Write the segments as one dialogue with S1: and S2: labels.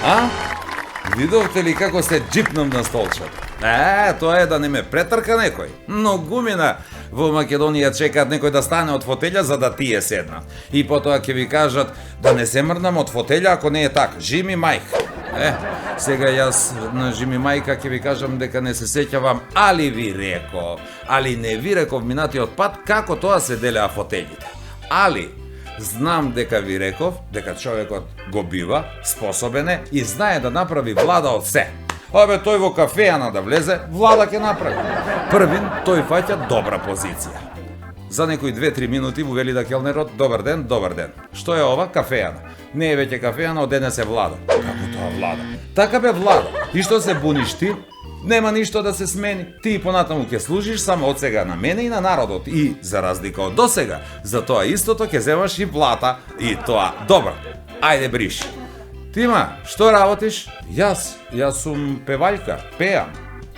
S1: А? Видовте ли како се джипнам на столчето? Тоа е да не ме претрка некој. Многумина во Македонија чекаат некој да стане од фотелја за да тие седнат. И потоа ќе ви кажат да не се мрдам од фотелја ако не е така. Жими мајка. Сега јас на Жими мајка ќе ви кажам дека не се сеќавам, али ви реков, али не ви реков минатиот пат како тоа се делеа фотелите. Али знам дека ви реков дека човекот го бива, способен е и знае да направи влада од се. Тој во кафејана да влезе, влада ќе направи. Првин, тој фаќа добра позиција. За некои 2-3 минути му вели да келнерот добар ден, добар ден. Што е ова? Кафејана. Не е веќе кафејана, од денес е влада. Како тоа влада? Така бе влада. И што се буниш ти? Нема ништо да се смени. Ти понатаму ќе служиш само од сега на мене и на народот. И, за разлика од досега, за тоа истото ќе земаш и плата. И тоа, добро. Ајде бриши. Тима, што работиш? Јас сум певаljка, пеам.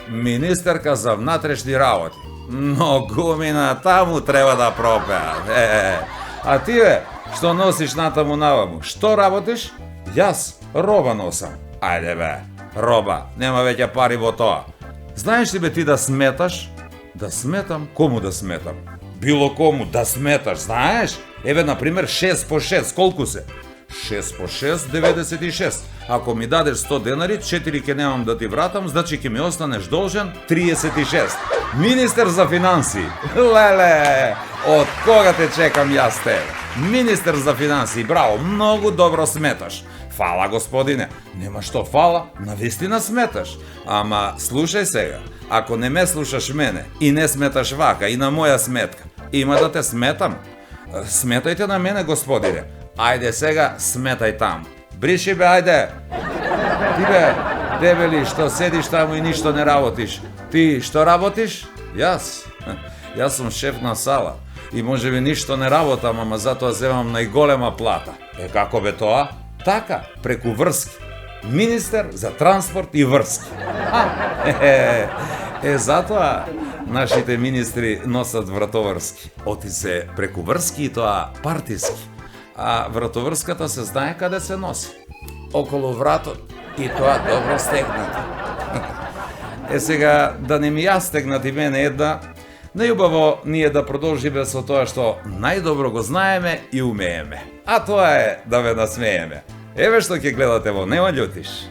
S1: Министерка за внатрешни работи. Многумина таму треба да пропеа. А ти бе, што носиш натаму наваму? Што работиш? Јас роба носам. Ајде бе, роба, нема веќе пари во тоа. Знаеш ли бе ти да сметаш? Да сметам? Кому да сметам? Било кому да сметаш, знаеш? Еве, например, 6 по 6, колку се? 6 по 6, 96. Ако ми дадеш 100 денари, 4 ќе немам да ти вратам, значи ќе ми останеш должен 36. Министер за финансии. Леле, од кога те чекам јас те? Министер за финансии, браво, многу добро сметаш. Фала, господине. Нема што фала, навистина сметаш. Ама, слушај сега, ако не ме слушаш мене и не сметаш вака и на моја сметка, има да те сметам. Сметајте на мене, господине. Ајде сега, сметај таму. Бриши бе, ајде. Ти бе, дебели, што седиш таму и ништо не работиш. Ти што работиш? Јас сум шеф на сала. И може би ништо не работам, ама затоа земам најголема плата. Како бе тоа? Така, преку врски. Министер за транспорт и врски. Затоа нашите министри носат вратоврски. Оти се преку врски и тоа партиски. А вратоврската се знае каде се носи. Околу вратот. И тоа добро стегнато. Сега, да не ми ја стегнати мене една, најубаво ние да продолжиме со тоа што најдобро го знаеме и умееме. А тоа е да ве насмееме. Еве што ќе гледате во Нема љутиш.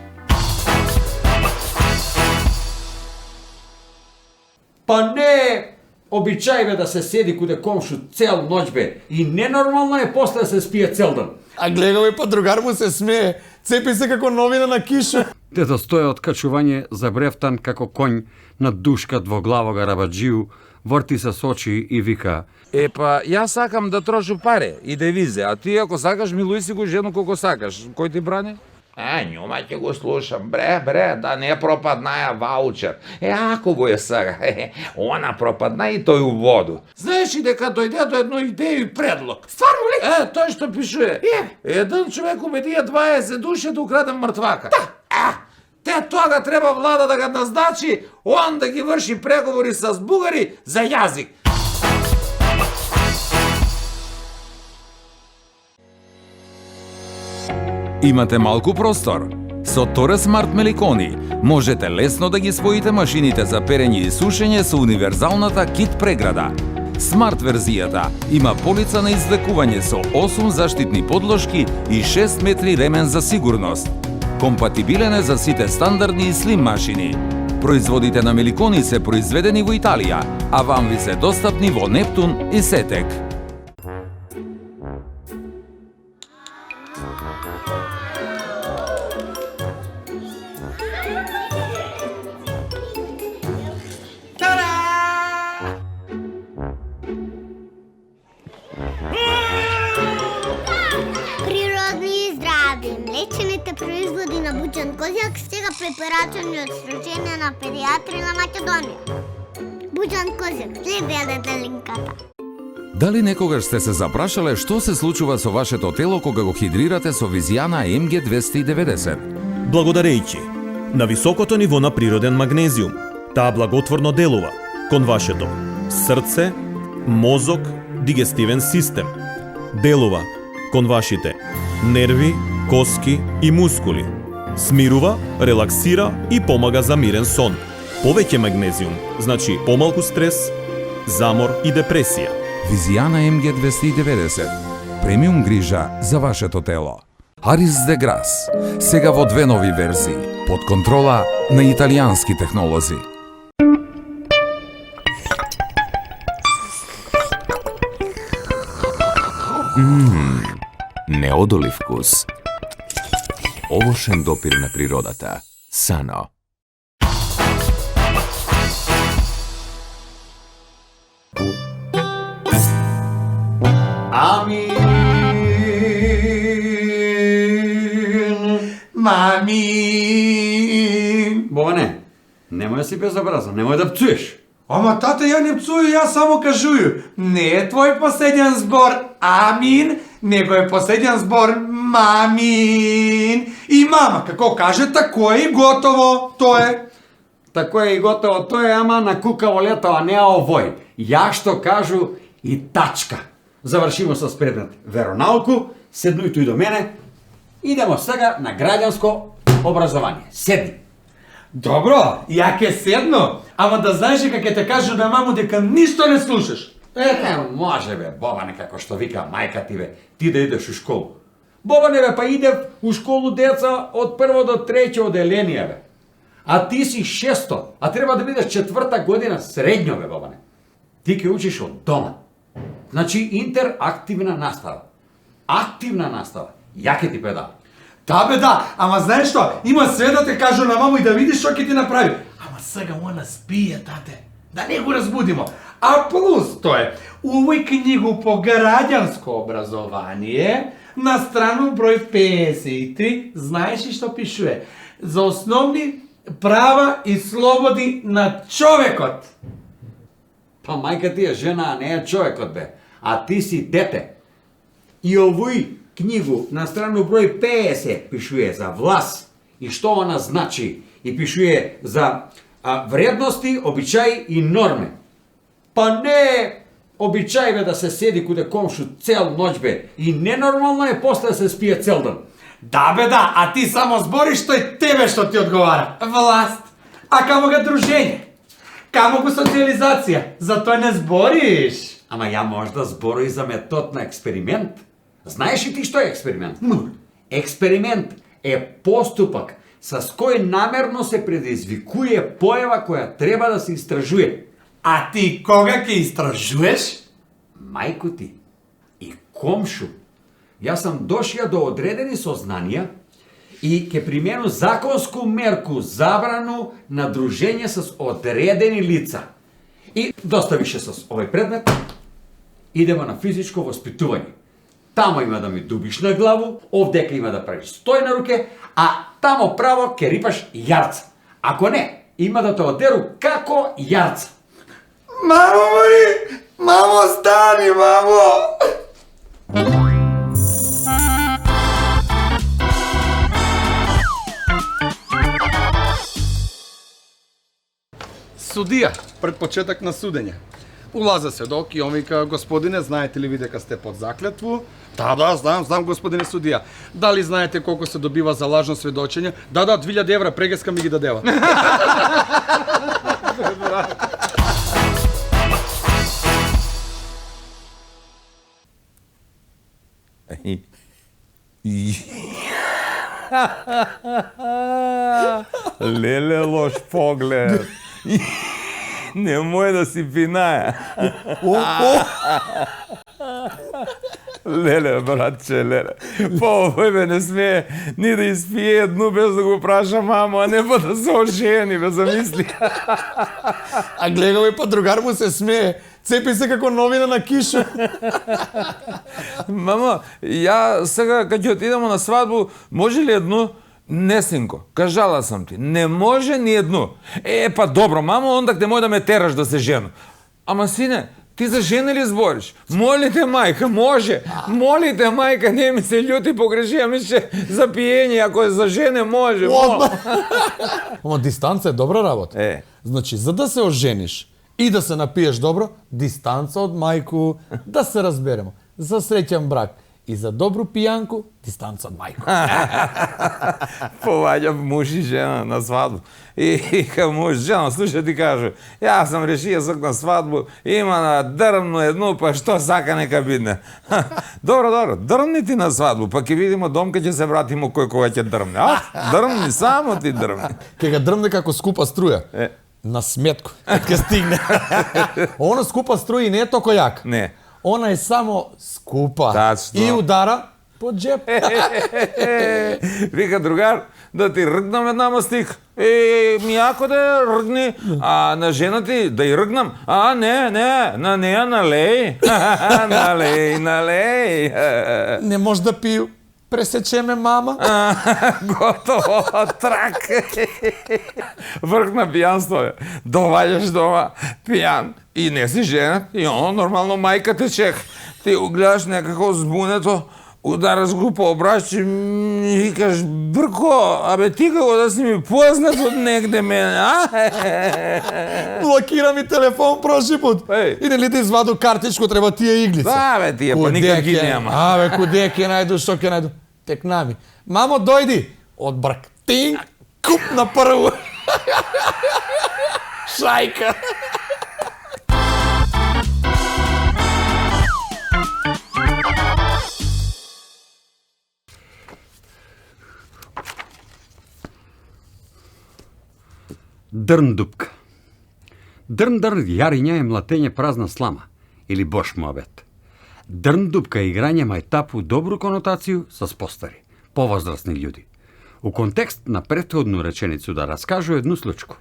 S2: Па не обичај бе да се седи куде комшу цел ноќ бе. И ненормално е после да се спие цел ден.
S3: А гледај па другар му се смее. Цепи се како новина на киша.
S4: Дето стоја од качување забревтан како конј на душка двоглавога рабаджију, врти се со очи и вика:
S1: Па, јас сакам да трошу паре и девизе, а ти ако сакаш милуј си го жену колку сакаш. Кој ти брани? Њума ќе го слушам, бре, да не пропаднаја ваучер. Ако го е сега, она пропадна и тој у воду. Знаеш и дека дојде до едно идеја и предлог.
S2: Стварно ли?
S1: Тој што пишуе. Еден човек убедија 20 души да украде мртвака. Те тога треба влада да га назначи, он да ги врши преговори с бугари за јазик. Имате малку простор? Со Торе Смарт Меликони можете лесно да ги споите машините за перење и сушење со универзалната кит преграда. Смарт верзијата има полица на извлекување со 8 заштитни подложки и 6 метри ремен за сигурност. Компатибилен е за сите стандардни и слим машини. Производите на Меликони се произведени во Италија, а вам ви се достапни во Нептун и Сетек.
S5: Млечените производи на Буџан Козјак сега препорачани од Сдружение на педиатри на Македонија. Буџан Козјак, следете линката.
S1: Дали некогаш сте се запрашале што се случува со вашето тело кога го хидрирате со Визијана МГ290?
S6: Благодарејќи на високото ниво на природен магнезиум, таа благотворно делува кон вашето срце, мозок, дигестивен систем. Делува кон вашите нерви, коски и мускули. Смирува, релаксира и помага за мирен сон. Повеќе магнезиум, значи помалку стрес, замор и депресија.
S1: Визијана МГ 290. Премиум грижа за вашето тело. Арис де Грас. Сега во 2 нови верзии. Под контрола на италијански технолози.
S7: Неодолив вкус. Овошен допир на природата. Сано.
S3: Мамин!
S2: Бобане, немој да си безобразен, немој да пцуеш.
S3: Ама тата, ја не пцую, ја само кажую. Не е твој последен збор амин, него е последен збор мамин. И мама, како каже, тако е и готово, то е.
S2: Тако е и готово, тоа е ама на кукаво лето, а не овој. Ја што кажу и тачка. Завршимо с предмет веронауку, седнуј тој до мене. Идемо сега на граѓанско образование. Седни.
S3: Добро, ја ке седно, ама да знаеш дека ќе те кажу на маму дека ништо не слушаш.
S2: Може бе, Бобане, како што вика мајка ти бе, ти да идеш у школу. Бобане бе, па идев у школу деца од прво до треće оделение бе. А ти си шесто, а треба да бидеш 4-та година средњо бе, Бобане. Ти ке учиш од дома. Значи интерактивна настава. Активна настава. Ја ке ти предавам.
S3: Да бе, да, ама знаеш што, има све да те кажу на маму и да видиш што ќе ти направи. Ама сега она спие, тате, да не го разбудимо. А плюс тоа е, у овој книгу по граѓанско образование, на страну број 53, знаеш ли што пишува? За основни права и слободи на човекот.
S2: Па мајка ти е жена, а не е човекот бе. А ти си дете. И овој книгу на страну број 50 пишуе за власт и што она значи. И пишуе за вредности, обичаи и норме. Па не обичај бе да се седи куде комшу цел ноќ бе. И ненормално е после да се спие цел ден.
S3: Да бе, да, а ти само збориш тој тебе што ти одговара. Власт. А камо га дружење? Камо го социализација? За тоа не збориш.
S2: Ама ја може да збори за метод на експеримент. Знаеш ли ти што е експеримент? Експеримент е поступак с кој намерно се предизвикuje појава која треба да се истражуе.
S3: А ти кога ќе истражуеш?
S2: Мајко ти и комшу. Јас сам дошија до одредени сознанија и ќе примену законску мерку забрану на дружење с одредени лица. И доста више с овој предмет, идемо на физичко воспитување. Тамо има да ми дубиш на главу, овдека има да правиш стој на руке, а тамо право ќе рипаш јарца. Ако не, има да те одеру како јарца.
S3: Мамо, Мари! Мамо, стани, мамо!
S8: Судија, пред почеток на судење. Улаза сведок и он вика: господине, знаете ли ви дека сте под заклетву? Да, знам, господине судија. Дали знаете колку се добива за лажно сведочење? Да, 2000 евра, прегеска ми ги дадева.
S1: Леле, лош поглед. Немој да си пинаја. Леле, братче, леле. Па овој бе не смее ни да испие едну без да го праша мамо, а не па да се ожени, бе, замисли.
S3: А гледај, па другар му се смее. Цепи се како новина на кишу.
S1: Мамо, ја сега кога ќе отидемо на свадбу, може ли едну? Не, синко, кажала сам ти, не може ни едну. Па добро, мамо, ондак немој да ме тераш да се жену. Ама сине, ти за жени ли збориш? Молите мајка, може. Молите мајка, не ми се љути погреши, а мише за пиење, ако е за жене може.
S3: Ама дистанца е добра работа. Значи, за да се ожениш и да се напиеш добро, дистанца од мајку, да се разберемо, за среќен брак.
S9: И за добру пијанку, дистанца од мајко.
S1: Поваѓа муж и жена на свадбу. И кај муж, жена, слушай ти кажу, јас сам решија сак на свадбу, има на дрвно едно, па што сака нека бидне. Добро, дрвни ти на свадбу, па ќе видимо домка ќе се вратимо кој кога ќе дрвне. Дрвни, само ти дрвни.
S9: Ке ga дрмне како скупа струја. На сметку, ке стигне. Она скупа струја не е токо јак.
S1: Не.
S9: Она е само скупа.
S1: Тачно.
S9: И удара по джеп.
S1: Вика другар, да ти ръгнам една мастик. Мияко да я ръгни, а на жена ти да й ръгнам. Не, на нея налей. Налей.
S9: Не може да пiju. Пресечеме мама.
S1: Готово, трак. Врх на пиянство е. Доваѓаш дома пиян и не си женат и оно нормално мајка те чека. Ти го гледаш некако збунето, удараш го по обращи и викаш, Брко, абе ти како да си ми познат од негде мене, а?
S9: Блокира ми телефон прошли пут. И не ли да изваду картичко, треба тие иглица.
S1: Да, бе, тие, па никак ги нема.
S9: Абе, куде ќе најду, што ќе најду? Тек нами. Мамо, дојди. Од брк. Тинг, куп на прво. Шајка.
S4: Дрндупка. Дрн-дрн јариња е млатење празна слама или бош муабет. Дрндупка е играње мајтап у добру конотацију со постари, повозрасни људи. У контекст на претходну реченицу да раскажу едну случку.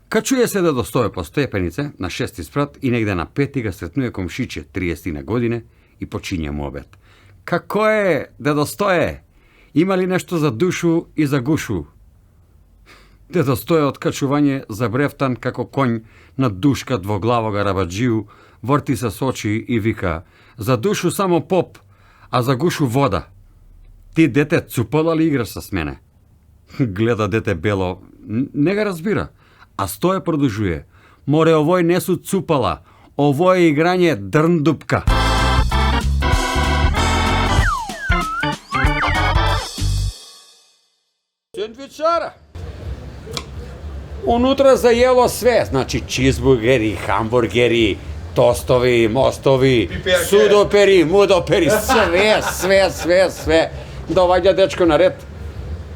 S4: Качуе се да достоje по степенице на 6 спрат и негде на 5 га сретнуе комшиче 30 на године и почиња муабет. Како е, дедостоje? Има ли нешто за душу и за гушу? Дедостоje откачување за бревтан како конј на душка двоглавога рабаджију, врти се с очи и вика: за душу само поп, а за гушу вода. Ти, дете, цупала ли играш с мене? Гледа дете бело, не ga разбира, а стоje продолжуе: море, овој не су цупала, ово е играње дрндупка.
S2: Сендвичара. Унутра заело све, значи чизбургери, хамбургери, тостови, мостови, судопери, мудопери, све. Доваѓа дечко на ред,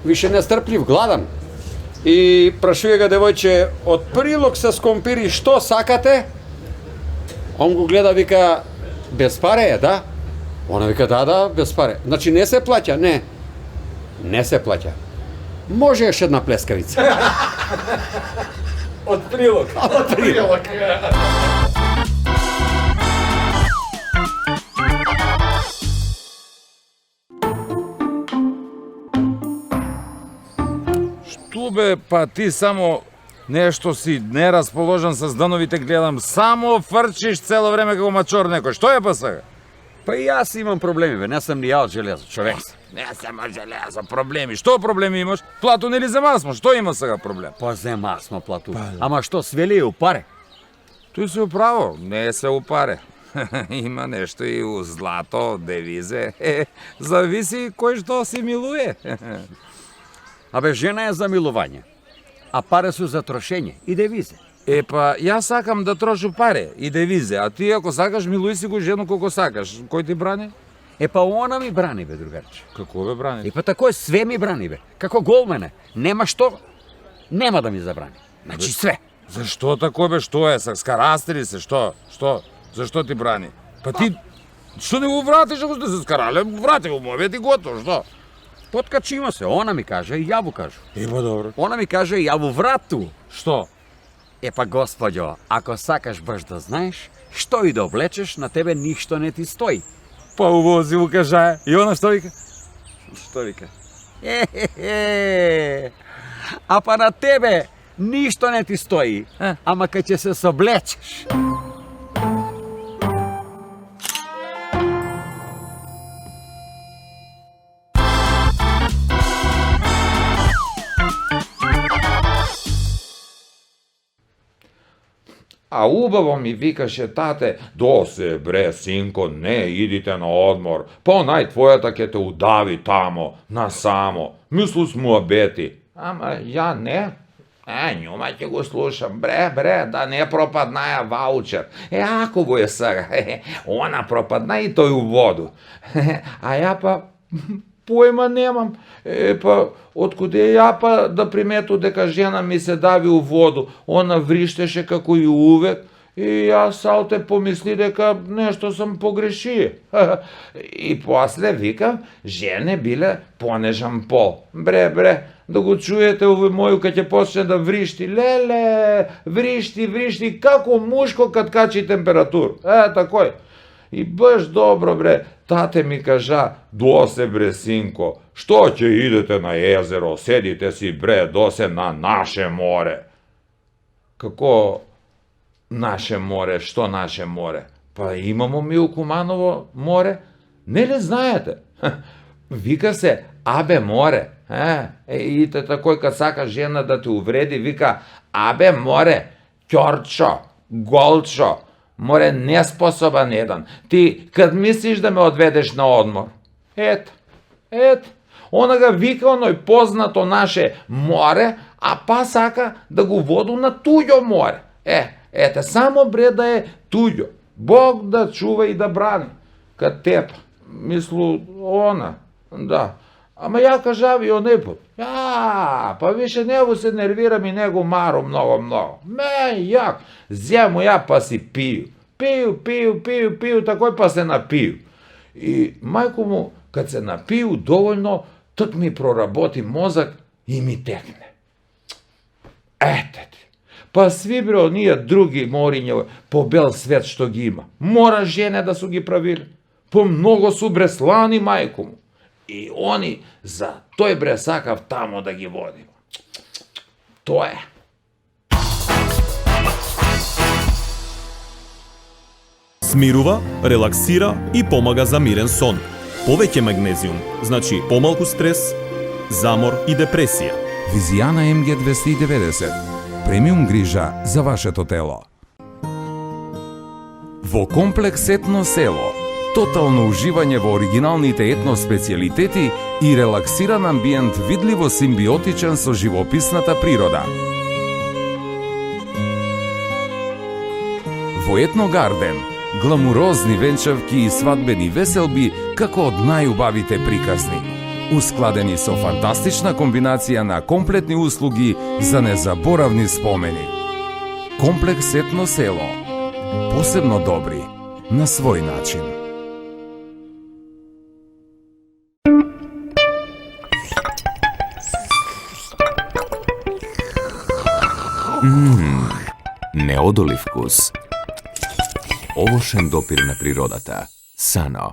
S2: више нестрплив, гладан. И прашуе га девојче, од прилог со скомпири, што сакате? Он го гледа, вика, без паре е, да? Она вика, да, без паре. Значи не се плаќа? Не се плаќа. Може еш една плескавица. Од прилог.
S1: Што бе, па ти само нешто си нерасположен со здановите, гледам, само фрчиш цело време како мачор некој. Што е па сега?
S4: Па и јас имам проблеми, бе, не сам ни ја од железо, човек.
S1: Не сам од железо, проблеми. Што проблеми имаш? Платун или земасмо? Што има сега проблем?
S4: Па зема смо плату. Ама што, свели у паре?
S1: Тој се управо, не се упаре. Има нешто и у злато, девизе. Зависи кој што си милуе.
S4: Абе, жена е за милување, а паре су за трошење и девизе.
S1: Па, јас сакам да трошу паре и девизе, а ти ако сакаш, милуј си го жену колко сакаш. Кој ти брани?
S4: Па она ми брани, бе, другарче.
S1: Како бе брани?
S4: Па тако е, све ми брани, бе. Како гол мене. Нема што, нема да ми забрани. Значи све.
S1: Зашто тако бе, што е? Скарасти ли се, што? Зашто ти брани? Па ти, што не го вратиш ако сте се скарале? Врати го му, ти готово, што?
S4: Подкачима се, она ми каже и ја му кажу.
S1: Па добро.
S4: Она ми каже и ја му врату.
S1: Што?
S4: Па, господјо, ако сакаш баш да знаеш, што и да облечеш, на тебе ништо не ти стои.
S1: Па увози му кажае. И она што вика?
S4: Што вика? А па на тебе ништо не ти стои, ама кај ќе се соблечеш.
S1: A ubavo mi vikаше тате, досе бре, синко, не идите на одмор, понај твојата ќе те удави тамо, насамо, мислус муабети. Ама ја не. Њума ќе го слушам, бре, да не пропаднаја ваучер. Ако го е сега, она пропадна и тој у воду. А ја па, појма немам. Па, откуде ја па да примету дека жена ми се дави у воду, она вриштеше како и увек, и јас салте помисли дека нешто сам погреши. И после викам, жене биле понежан пол. Бре, да го чуете овој моју кај ќе почне да вришти. Леле, вришти, како мушко кад качи температура. Такој. И баш добро, бре, тате ми кажа, досе, бре, синко, што ќе идете на езеро, седите си, бре, досе на наше море. Како наше море, што наше море? Па имамо ми у Куманово море, нели знаете? Вика се Абе море. И такој кад сака жена да те увреди, вика Абе море, ќорчо, голчо, море неспособан еден. Ти кад мислиш да ме одведеш на одмор? Ет. Она га вика оној познато наше море, а па сака да го воду на туѓо море. Ете, само бре да е туѓо. Бог да чува и да брани. Кад тепа. Мислу, она. Да. Ама ја кажави онеј пут. Па више не го се нервирам и не го марам много. Јак. Зему ја па си пию. Пию, такој па се напию. И мајко му, кад се напию доволно, тот ми проработи мозак и ми текне. Ете ти. Па сви бре оние други мориња по бел свет што ги има. Мора жене да су ги правили. По много су бре слани мајко му. И они за тој бре сакав тамо да ги водим. Тоа е.
S6: Смирува, релаксира и помага за мирен сон. Повеќе магнезиум, значи помалку стрес, замор и депресија.
S10: Визијана МГ 290. Премиум грижа за вашето тело. Во комплекс Етно село. Тотално уживање во оригиналните етно специјалитети и релаксиран амбиент видливо симбиотичен со живописната природа. Во Етно Гарден, гламурозни венчавки и свадбени веселби како од најубавите приказни. Ускладени со фантастична комбинација на комплетни услуги за незаборавни спомени. Комплекс Етно село. Посебно добри на свој начин.
S7: Неодолив вкус. Овошен допир на природата. Сано.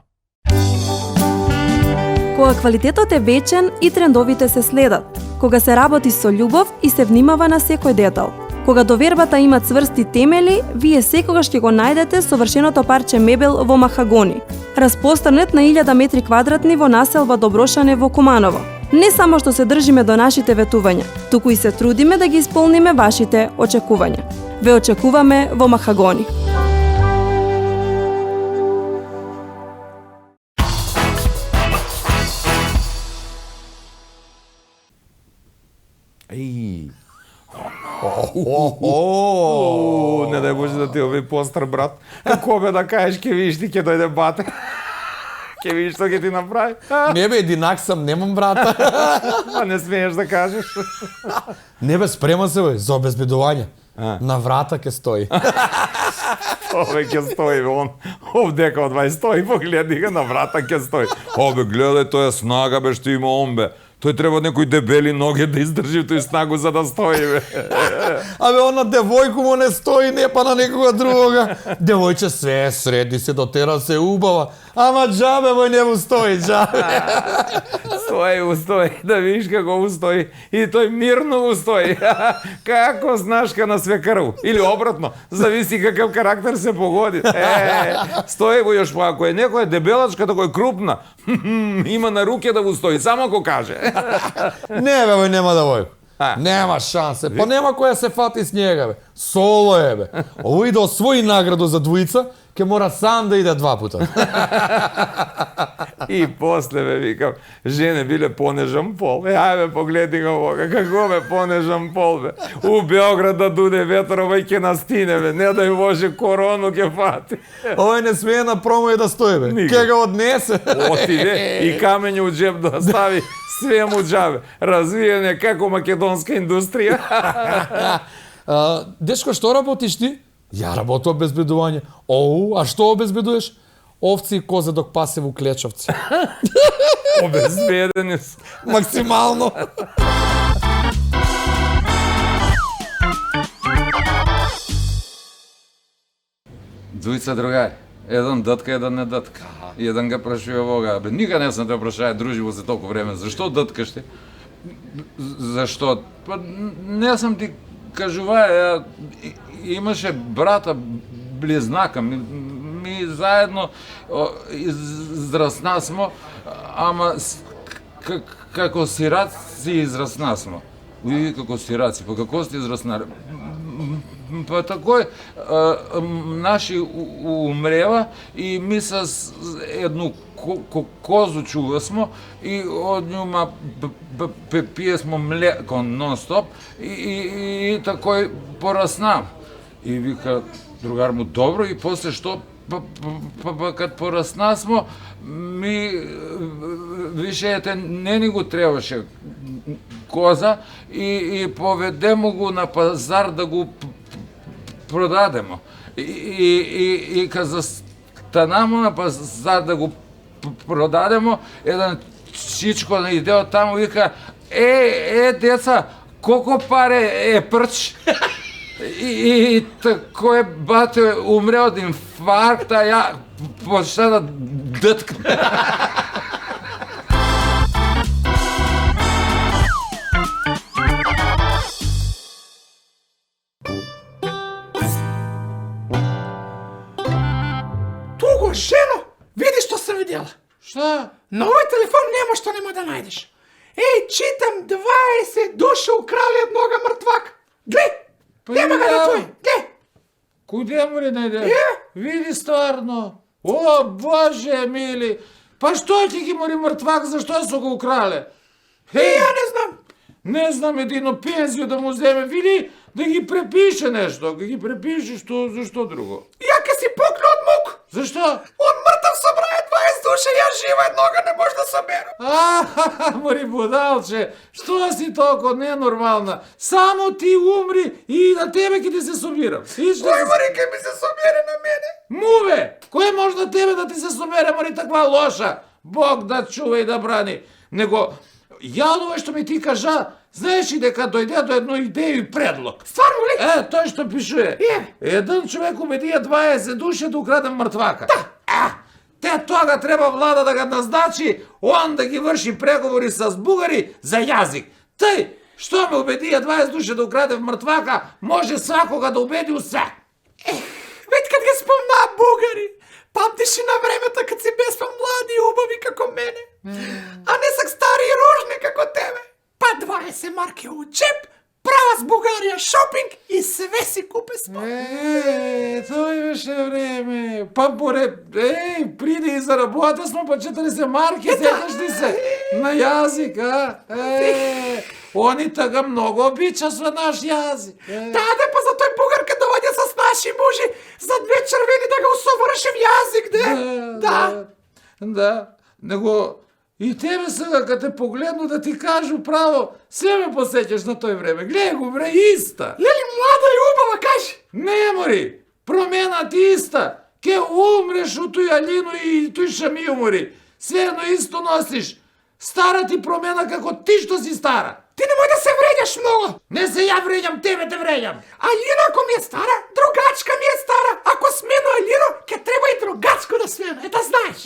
S11: Кога квалитетот е вечен и трендовите се следат, кога се работи со љубов и се внимава на секој детал, кога довербата има цврсти темели, вие секогаш ќе го најдете совршеното парче мебел во махагони, распространет на 1000 метри квадратни во населба Доброшане во Куманово. Не само што се држиме до нашите ветувања, туку и се трудиме да ги исполниме вашите очекувања. Ве очекуваме во махагони.
S1: Не дај Боже да ти ови постар, брат. Како бе да кажеш, ке видиш ти ке дојде бате. Ке видиш што ке ти направи.
S9: Не бе, единак сам, немам брата.
S1: А не смееш да кажеш.
S9: Не бе, спреман се бе, за обезбедување. На врата ке стои.
S1: Ове ке стои, он овдека од 20 погледни га, на врата ке стои. Обе, гледај, тој е снага бе што има он бе. Тој треба некои дебели ноги да издржи тој снагу за да стои бе.
S9: Абе, она девојку му не стои, не па на некога другога. Девојче све среди се, дотера се убава. Ама джабе мој не му стои, джабе.
S1: Устои, да видиш како устои. И тој мирно устои. Како знашка на свекрв. Или обратно, зависи какав карактер се погоди. Стои во још па, ако е некоја дебелачка, тако е крупна, има на руке да му стои, само ако каже.
S9: Не бе, мој нема да вој. Нема шансе, па нема која се фати с njega, бе. Соло е, бе. Ово иде освои награду за двојца, ке мора сам да иде 2 пута.
S10: И после бе викам, жене биле понежан пол. Ајде погледи го овога, како бе понежан пол бе. У Београд да дуде ветрова и ке настине бе, не дај Боже корону ке фати.
S9: Овој не смее на промо и да стои, бе.
S10: Никак.
S9: Ке го однесе.
S10: Отиде и камење у джеб да стави, све му джабе. Развиење како македонска индустрија.
S9: Дечко, што работиш ти? Ја работам обезбедување. Оу, а што обезбедуваш? Овци и козе док пасе во Клечовци.
S10: Обезбедени су.
S9: Максимално.
S1: Двојца другари. Еден дътка, еден не дътка. И еден га прашува овога. Бе, никад не сум те прашаја, друживо за толку време. Зашто дъткаш ти? Зашто? Па, не сум ти кажуваја, имаше брата близнака, ми заедно израсна смо, ама како сираци израсна смо. Уи, како сираци, па како сте израснали? Па такој, наши умрева и ми с едну козу чува смо и од њума пие смо млеко нон-стоп и такој пораснам. И вика другар му, добро, и после што? Па кад порасна смо, ми више ете не ни го требаше коза и поведемо го на пазар да го продадемо. И кад застанамо на пазар да го продадемо, еден чичко иде од таму и вика, деца, колко паре е прч? И такој бате умре од инфаркт, а ја почна да дъткам.
S3: Туго, жено, види што сам видела.
S1: Šta?
S3: На овој телефон нема што нема да најдеш. Читам 20 души украли еднога мртвак. Глеј, нема го на твој, глеј.
S1: Куде му ли најде? Види стварно. О, Боже мили. Па што ќе ги мори мртвак, зашто су го украле?
S3: Ја не знам.
S1: Не знам, едино пензију да му земе, види, да ги препише нешто. Да ги препише, зашто друго?
S3: Ја ке си покна од мук.
S1: Зашто?
S3: Од мртав собрае 20 души, ја жива еднога не може да соберам.
S1: Мори будалче, што си толку ненормална? Само ти умри и на тебе ќе ти се собирам.
S3: Кој мори ке ми се собере на мене?
S1: Муве! Кој може на тебе да ти се собере, мори таква лоша? Бог да чува и да брани. Него, ја ова што ми ти кажа, знаеш и дека дојде до едно идеја и предлог.
S3: Стварно ли?
S1: Тој што пишуе. Еден човек убедија 20 души да украде мртвака. Те тога треба влада да го назначи, он да ги врши преговори с бугари за јазик. Тај, што ме убедија 20 души да украде мртвака, може свакога да убеди у се.
S3: Веќе кад ги спомнаа бугари, памтиш и на времето кад си бесме млади и убави како мене, а не сак стари и рожни како тебе. Па 20 марки у джеп, права с Бугарија шопинг и све си купе смо.
S1: Тој беше време. Па приди и за работа смо па 40 марки, сеташ ли се? На јазик, Они тага многу обича со наш јазик.
S3: Даде, па за тој бугар кад доаѓа с наши мужи, за 2 червени да го усоврши в јазик,
S1: Да. Него и тебе сега кад те погледну да ти кажу право, се ме посеќаш на тој време. Гледај го бре, иста.
S3: Лели млада и убава, кажи.
S1: Не мори, промена ти иста. Ке умреш у тој Алину и тој Шами умори. Све едно исто носиш. Стара ти промена како ти што си стара.
S3: Ти немој да се вреѓаш многу.
S1: Не се ја вреѓам, тебе те вреѓам.
S3: Алина ако ми е стара, другачка ми е стара. Ако смено Алино, ке треба и другачко да смена. Знаеш.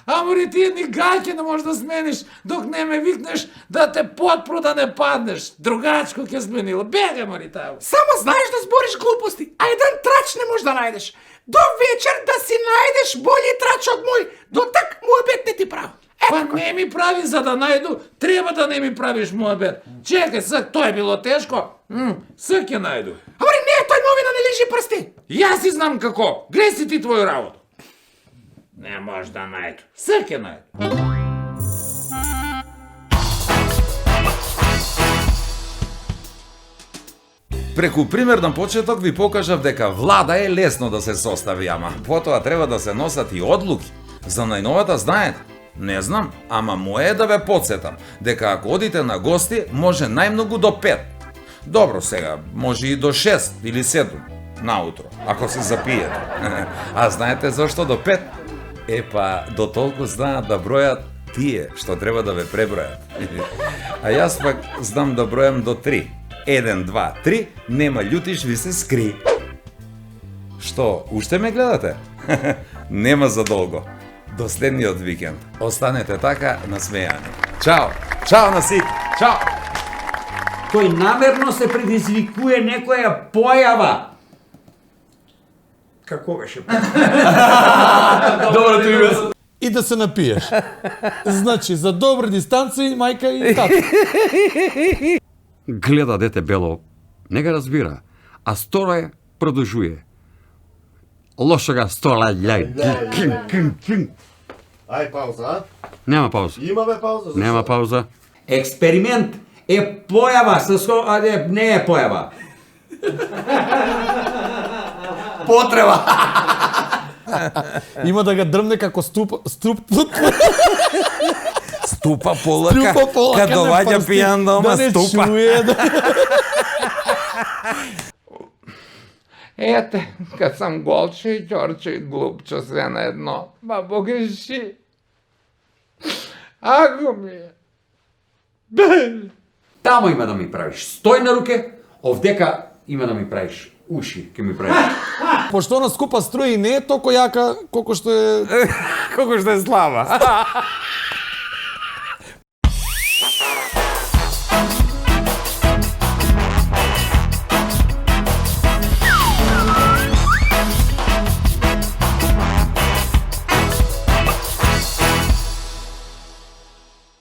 S1: Амори ти едни гаќи не можеш да смениш, док не ме викнеш да те потпро да не паднеш. Другачко ке сменила. Бега, мори таму.
S3: Само знаеш да збориш глупости, а еден трач не можеш да најдеш. До вечер да си најдеш бољи трач од мој. До так мојбет не ти право.
S1: Па не ми прави за да најду, треба да не ми правиш муабет. Чекај, сак, тоа е било тешко. Сак ќе најду.
S3: Ама не, тој новина не лежи прсти.
S1: Јас си знам како. Гледай си ти твоју работу. Не може да најду. Сак ќе најду. Преку примерен почеток ви покажав дека влада е лесно да се состави, ама потоа треба да се носат и одлуки. За најновата знаете? Не знам, ама моje е да ве подсетам дека ако одите на гости, може најмногу до 5. Добро сега, може и до 6 или 7 наутро, ако се запиете. А знаете зашто до 5? Епа, до толку знаат да бројат тие што треба да ве пребројат. А јас пак знам да бројам до 3. 1, 2, 3, нема љутиш, ви се скри. Што, уште ме гледате? Нема за долго. До следниот викенд. Останете така насмејани. Чао! Чао на сите! Чао!
S2: Тој намерно се предизвикuje некоја појава. Како беше?
S3: Добро ти име.
S9: И да се напиеш. Значи, за добри дистанции, мајка и тата.
S4: Гледа дете бело, не ga разбира, а Сторо е продолжуе. Лошо га Стола, љај.
S12: Ај, пауза, а?
S4: Нема пауза.
S12: Имаме пауза?
S4: Нема пауза.
S2: Експеримент е појава, не е појава.
S3: Потреба.
S9: Има да га дрмне како струп.
S1: Ступа полака,
S9: Полака,
S1: кад доаѓа пијан дома, ступа.
S9: Да не чуе, да...
S1: Ете, kad sam golče i Ćorče i glupčo sve na jedno, ma pogreši. Ako mi je.
S2: Тамо има да ми правиш стој на руке, овдека има да ми правиш уши, ќе ми правиш.
S9: Пошто она скупа струја и не е толку јака колку што е...
S1: Kako što je slava.